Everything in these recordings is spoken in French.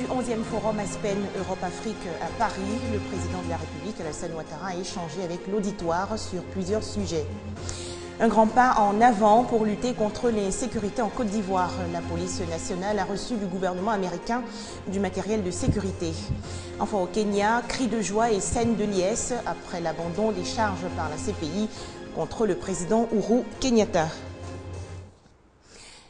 du 11e Forum Aspen Europe-Afrique à Paris, le président de la République, Alassane Ouattara, a échangé avec l'auditoire sur plusieurs sujets. Un grand pas en avant pour lutter contre l'insécurité en Côte d'Ivoire. La police nationale a reçu du gouvernement américain du matériel de sécurité. Enfin au Kenya, cris de joie et scènes de liesse après l'abandon des charges par la CPI contre le président Uhuru Kenyatta.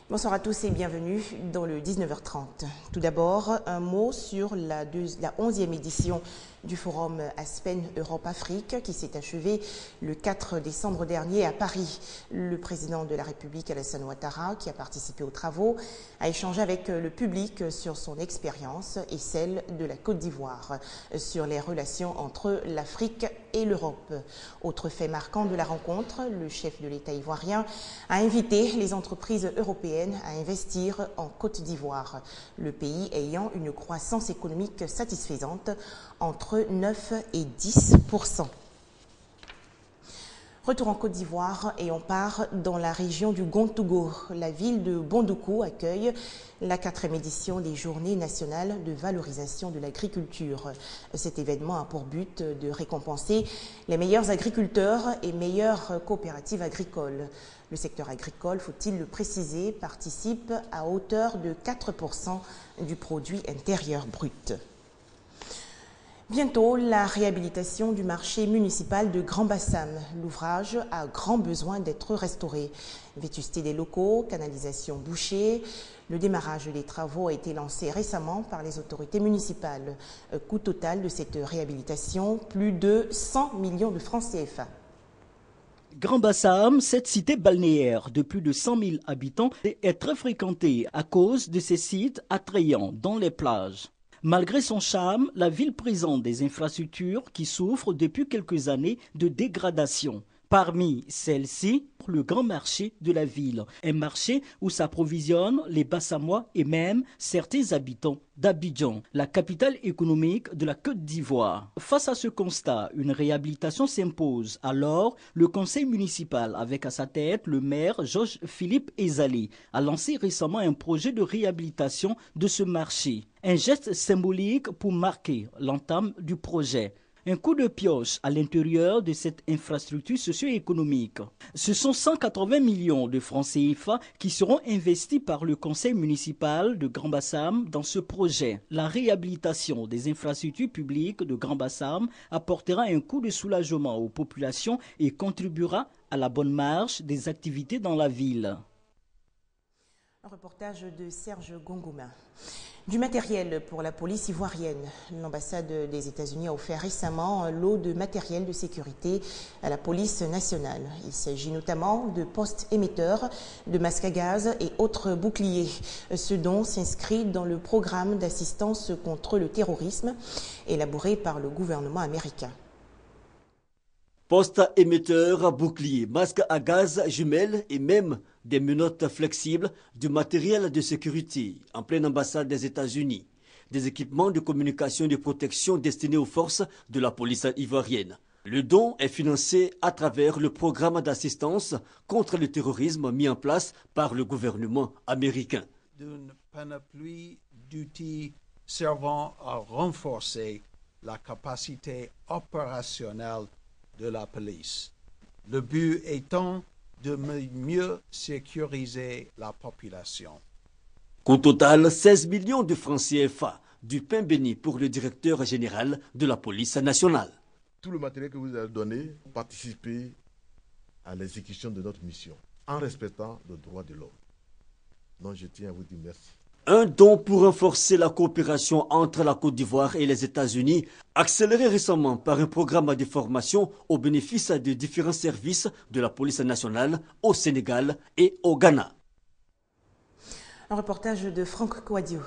Bonsoir à tous et bienvenue dans le 19h30. Tout d'abord, un mot sur la 11e édition du Forum Aspen Europe-Afrique qui s'est achevé le 4 décembre dernier à Paris. Le président de la République, Alassane Ouattara, qui a participé aux travaux, a échangé avec le public sur son expérience et celle de la Côte d'Ivoire, sur les relations entre l'Afrique et l'Europe. Autre fait marquant de la rencontre, le chef de l'État ivoirien a invité les entreprises européennes à investir en Côte d'Ivoire, le pays ayant une croissance économique satisfaisante entre 9 et 10%. Retour en Côte d'Ivoire et on part dans la région du Gontougo. La ville de Bondoukou accueille la 4e édition des Journées nationales de valorisation de l'agriculture. Cet événement a pour but de récompenser les meilleurs agriculteurs et meilleures coopératives agricoles. Le secteur agricole, faut-il le préciser, participe à hauteur de 4% du produit intérieur brut. Bientôt, la réhabilitation du marché municipal de Grand Bassam. L'ouvrage a grand besoin d'être restauré. Vétusté des locaux, canalisation bouchée. Le démarrage des travaux a été lancé récemment par les autorités municipales. Coût total de cette réhabilitation, plus de 100 millions de francs CFA. Grand Bassam, cette cité balnéaire de plus de 100 000 habitants, est très fréquentée à cause de ses sites attrayants, dont les plages. Malgré son charme, la ville présente des infrastructures qui souffrent depuis quelques années de dégradation. Parmi celles-ci, le grand marché de la ville, un marché où s'approvisionnent les Bassamois et même certains habitants d'Abidjan, la capitale économique de la Côte d'Ivoire. Face à ce constat, une réhabilitation s'impose. Alors, le conseil municipal, avec à sa tête le maire Georges-Philippe Ezali, a lancé récemment un projet de réhabilitation de ce marché. Un geste symbolique pour marquer l'entame du projet. Un coup de pioche à l'intérieur de cette infrastructure socio-économique. Ce sont 180 millions de francs CFA qui seront investis par le conseil municipal de Grand Bassam dans ce projet. La réhabilitation des infrastructures publiques de Grand Bassam apportera un coup de soulagement aux populations et contribuera à la bonne marche des activités dans la ville. Un reportage de Serge Gongouma. Du matériel pour la police ivoirienne. L'ambassade des États-Unis a offert récemment un lot de matériel de sécurité à la police nationale. Il s'agit notamment de postes émetteurs, de masques à gaz et autres boucliers. Ce don s'inscrit dans le programme d'assistance contre le terrorisme élaboré par le gouvernement américain. Postes émetteurs, boucliers, masques à gaz, jumelles et même des menottes flexibles, du matériel de sécurité en pleine ambassade des États-Unis, des équipements de communication et de protection destinés aux forces de la police ivoirienne. Le don est financé à travers le programme d'assistance contre le terrorisme mis en place par le gouvernement américain. D'une panoplie d'outils servant à renforcer la capacité opérationnelle de la police. Le but étant de mieux sécuriser la population. Au total, 16 millions de francs CFA, du pain béni pour le directeur général de la police nationale. Tout le matériel que vous avez donné participe à l'exécution de notre mission, en respectant le droit de l'homme. Donc je tiens à vous dire merci. Un don pour renforcer la coopération entre la Côte d'Ivoire et les États-Unis, accéléré récemment par un programme de formation au bénéfice de différents services de la police nationale au Sénégal et au Ghana. Un reportage de Franck Kouadio.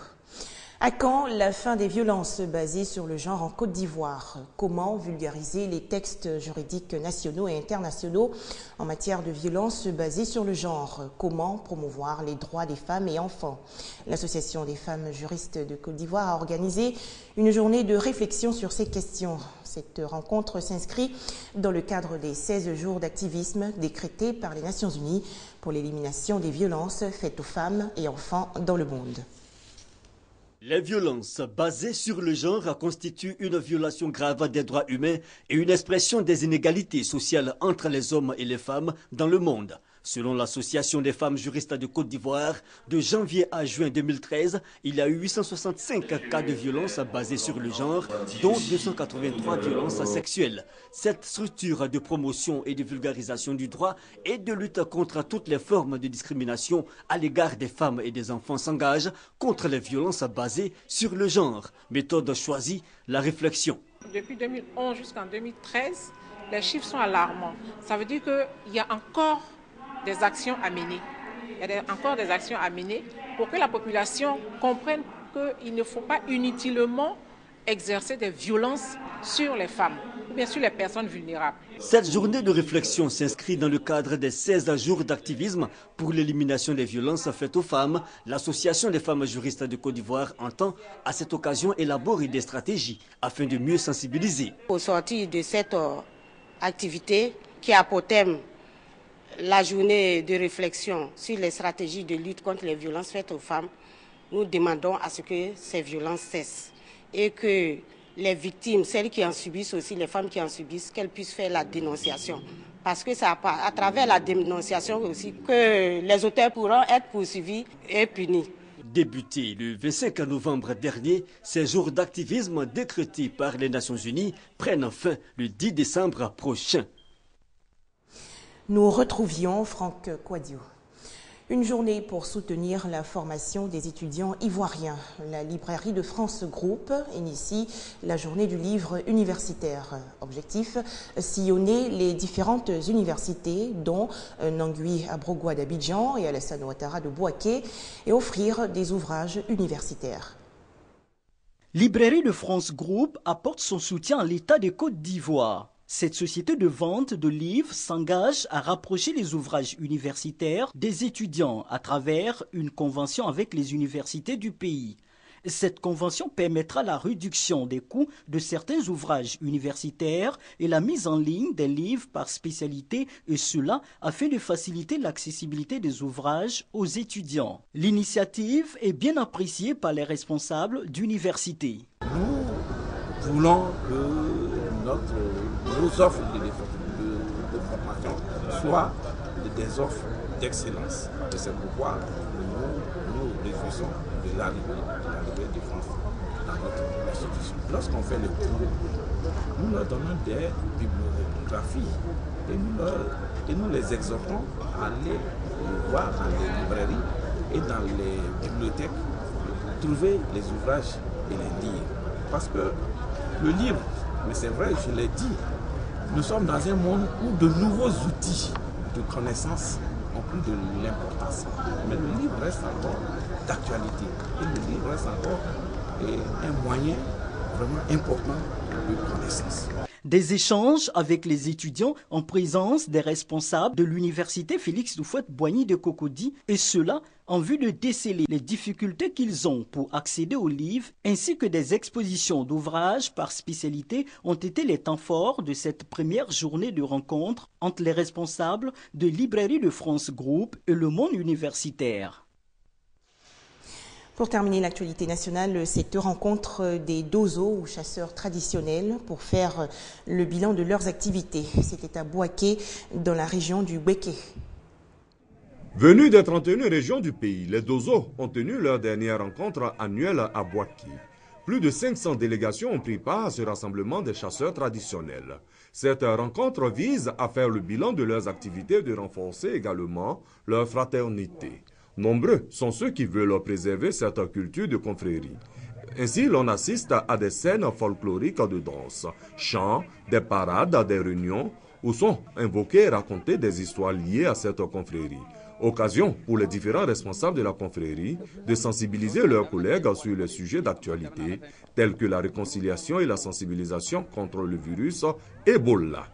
À quand la fin des violences basées sur le genre en Côte d'Ivoire? Comment vulgariser les textes juridiques nationaux et internationaux en matière de violences basées sur le genre? Comment promouvoir les droits des femmes et enfants? L'Association des femmes juristes de Côte d'Ivoire a organisé une journée de réflexion sur ces questions. Cette rencontre s'inscrit dans le cadre des 16 jours d'activisme décrétés par les Nations Unies pour l'élimination des violences faites aux femmes et enfants dans le monde. Les violences basées sur le genre constituent une violation grave des droits humains et une expression des inégalités sociales entre les hommes et les femmes dans le monde. Selon l'Association des femmes juristes de Côte d'Ivoire, de janvier à juin 2013, il y a eu 865 cas de violences basées sur le genre, dont 283 violences sexuelles. Cette structure de promotion et de vulgarisation du droit et de lutte contre toutes les formes de discrimination à l'égard des femmes et des enfants s'engage contre les violences basées sur le genre. Méthode choisie, la réflexion. Depuis 2011 jusqu'en 2013, les chiffres sont alarmants. Ça veut dire qu'il y a encore des actions à mener. Il y a encore des actions à mener pour que la population comprenne qu'il ne faut pas inutilement exercer des violences sur les femmes ou bien sur les personnes vulnérables. Cette journée de réflexion s'inscrit dans le cadre des 16 jours d'activisme pour l'élimination des violences faites aux femmes. L'Association des femmes juristes de Côte d'Ivoire entend à cette occasion élaborer des stratégies afin de mieux sensibiliser. Au sortir de cette activité qui a pour thème la journée de réflexion sur les stratégies de lutte contre les violences faites aux femmes, nous demandons à ce que ces violences cessent et que les victimes, celles qui en subissent aussi, les femmes qui en subissent, qu'elles puissent faire la dénonciation. Parce que c'est à travers la dénonciation aussi que les auteurs pourront être poursuivis et punis. Débuté le 25 novembre dernier, ces jours d'activisme décrétés par les Nations Unies prennent fin le 10 décembre prochain. Nous retrouvions Franck Quadio. Une journée pour soutenir la formation des étudiants ivoiriens. La librairie de France Group initie la journée du livre universitaire. Objectif, sillonner les différentes universités, dont Nangui Abrogwa d'Abidjan et Alassane Ouattara de Bouaké, et offrir des ouvrages universitaires. Librairie de France Group apporte son soutien à l'État de Côte d'Ivoire. Cette société de vente de livres s'engage à rapprocher les ouvrages universitaires des étudiants à travers une convention avec les universités du pays. Cette convention permettra la réduction des coûts de certains ouvrages universitaires et la mise en ligne des livres par spécialité, et cela afin de faciliter l'accessibilité des ouvrages aux étudiants. L'initiative est bien appréciée par les responsables d'universités. Nous voulons que nos offres de formation soient des offres d'excellence. Et c'est pourquoi nous réjouissons de l'arrivée de France dans notre institution. Lorsqu'on fait le cours, nous leur donnons des bibliographies et nous les exhortons à aller voir dans les librairies et dans les bibliothèques, trouver les ouvrages et les lire. Parce que le livre, mais c'est vrai, je l'ai dit, nous sommes dans un monde où de nouveaux outils de connaissance ont pris de l'importance. Mais le livre reste encore d'actualité. Et le livre reste encore un moyen vraiment important de connaissance. Des échanges avec les étudiants en présence des responsables de l'université Félix Houphouët-Boigny de Cocody, et cela en vue de déceler les difficultés qu'ils ont pour accéder aux livres, ainsi que des expositions d'ouvrages par spécialité ont été les temps forts de cette première journée de rencontre entre les responsables de Librairie de France Group et le monde universitaire. Pour terminer l'actualité nationale, cette rencontre des Dozo ou chasseurs traditionnels pour faire le bilan de leurs activités. C'était à Bouaké, dans la région du Béké. Venus des 31 régions du pays, les Dozo ont tenu leur dernière rencontre annuelle à Bouaké. Plus de 500 délégations ont pris part à ce rassemblement des chasseurs traditionnels. Cette rencontre vise à faire le bilan de leurs activités et de renforcer également leur fraternité. Nombreux sont ceux qui veulent préserver cette culture de confrérie. Ainsi, l'on assiste à des scènes folkloriques de danse, chants, des parades, des réunions, où sont invoquées et racontées des histoires liées à cette confrérie. Occasion pour les différents responsables de la confrérie de sensibiliser leurs collègues sur les sujets d'actualité, tels que la réconciliation et la sensibilisation contre le virus Ebola.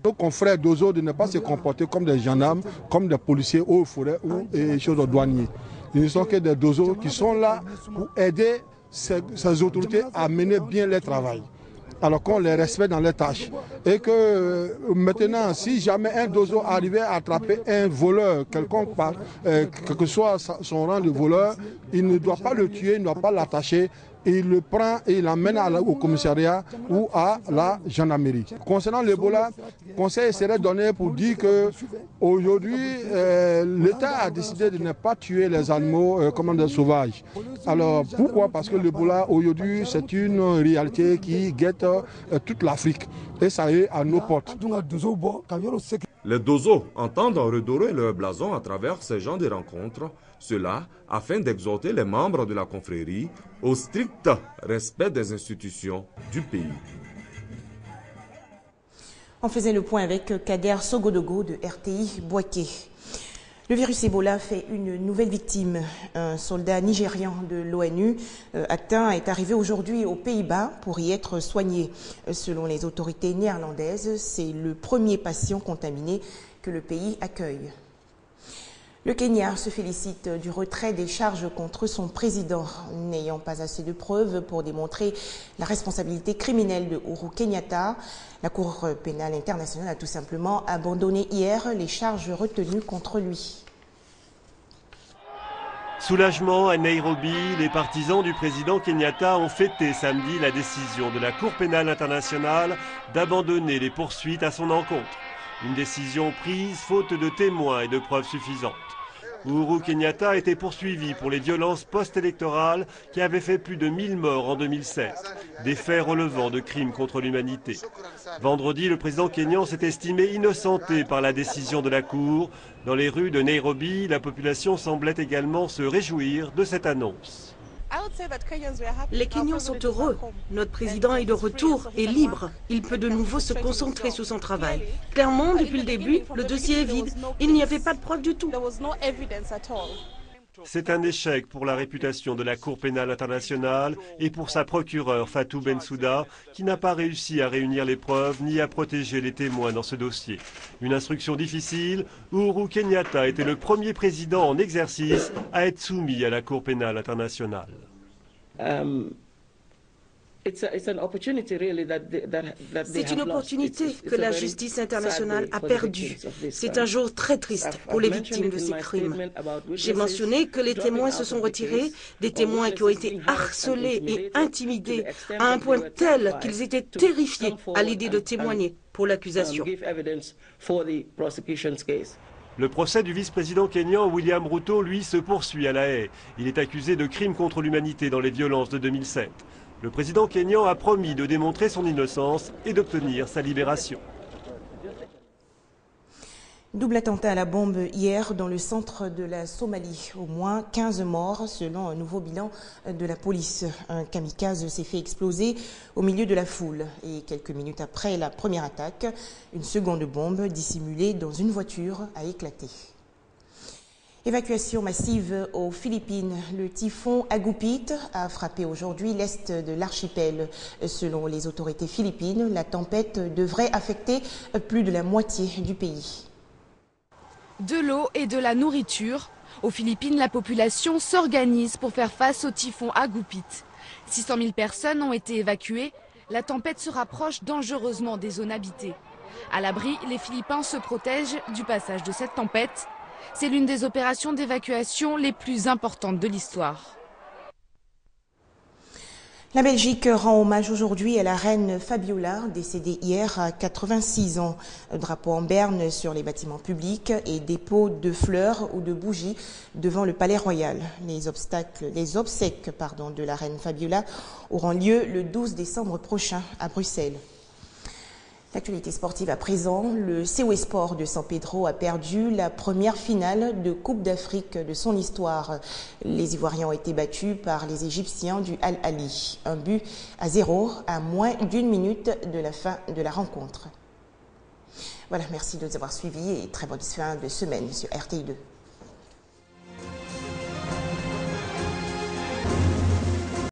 Nos confrères d'Ozo de ne pas se comporter comme des gendarmes, comme des policiers aux forêts ou des choses douaniers. Ils ne sont que des Dozo qui sont là pour aider ces autorités à mener bien leur travail. alors qu'on les respecte dans les tâches. Et que maintenant, si jamais un dozo arrivait à attraper un voleur, quelconque, quel que soit son rang de voleur, il ne doit pas le tuer, il ne doit pas l'attacher. Il le prend et il l'emmène au commissariat ou à la gendarmerie. Concernant l'Ebola, le conseil serait donné pour dire que aujourd'hui, l'État a décidé de ne pas tuer les animaux comme des sauvages. Alors pourquoi? Parce que l'Ebola aujourd'hui, c'est une réalité qui guette toute l'Afrique et ça est à nos portes. Les dozos entendent redorer leur blason à travers ces genres de rencontres, cela afin d'exhorter les membres de la confrérie au strict respect des institutions du pays. On faisait le point avec Kader Sogodogo de RTI Boaké. Le virus Ebola fait une nouvelle victime. Un soldat nigérian de l'ONU atteint est arrivé aujourd'hui aux Pays-Bas pour y être soigné. Selon les autorités néerlandaises, c'est le premier patient contaminé que le pays accueille. Le Kenya se félicite du retrait des charges contre son président. N'ayant pas assez de preuves pour démontrer la responsabilité criminelle de Uhuru Kenyatta, la Cour pénale internationale a tout simplement abandonné hier les charges retenues contre lui. Soulagement à Nairobi, les partisans du président Kenyatta ont fêté samedi la décision de la Cour pénale internationale d'abandonner les poursuites à son encontre. Une décision prise faute de témoins et de preuves suffisantes. Uhuru Kenyatta a été poursuivi pour les violences post-électorales qui avaient fait plus de 1000 morts en 2007, des faits relevant de crimes contre l'humanité. Vendredi, le président kényan s'est estimé innocenté par la décision de la Cour. Dans les rues de Nairobi, la population semblait également se réjouir de cette annonce. Les Kenyans sont heureux. Notre président est de retour et libre. Il peut de nouveau se concentrer sur son travail. Clairement, depuis le début, le dossier est vide. Il n'y avait pas de preuve du tout. C'est un échec pour la réputation de la Cour pénale internationale et pour sa procureure Fatou Bensouda, qui n'a pas réussi à réunir les preuves ni à protéger les témoins dans ce dossier. Une instruction difficile, Uhuru Kenyatta était le premier président en exercice à être soumis à la Cour pénale internationale. C'est une opportunité que la justice internationale a perdue. C'est un jour très triste pour les victimes de ces crimes. J'ai mentionné que les témoins se sont retirés, des témoins qui ont été harcelés et intimidés à un point tel qu'ils étaient terrifiés à l'idée de témoigner pour l'accusation. Le procès du vice-président kényan William Ruto, lui, se poursuit à La Haye. Il est accusé de crimes contre l'humanité dans les violences de 2007. Le président kényan a promis de démontrer son innocence et d'obtenir sa libération. Double attentat à la bombe hier dans le centre de la Somalie. Au moins 15 morts selon un nouveau bilan de la police. Un kamikaze s'est fait exploser au milieu de la foule. Et quelques minutes après la première attaque, une seconde bombe dissimulée dans une voiture a éclaté. Évacuation massive aux Philippines. Le typhon Agupit a frappé aujourd'hui l'est de l'archipel. Selon les autorités philippines, la tempête devrait affecter plus de la moitié du pays. De l'eau et de la nourriture. Aux Philippines, la population s'organise pour faire face au typhon Agupit. 600 000 personnes ont été évacuées. La tempête se rapproche dangereusement des zones habitées. À l'abri, les Philippins se protègent du passage de cette tempête. C'est l'une des opérations d'évacuation les plus importantes de l'histoire. La Belgique rend hommage aujourd'hui à la reine Fabiola, décédée hier à 86 ans. Drapeau en berne sur les bâtiments publics et dépôt de fleurs ou de bougies devant le palais royal. Les obsèques de la reine Fabiola auront lieu le 12 décembre prochain à Bruxelles. L'actualité sportive à présent, le COE Sport de San Pedro a perdu la première finale de Coupe d'Afrique de son histoire. Les Ivoiriens ont été battus par les Égyptiens du Al-Ali. 1-0 à moins d'une minute de la fin de la rencontre. Voilà, merci de nous avoir suivis et très bonne fin de semaine sur RTI2.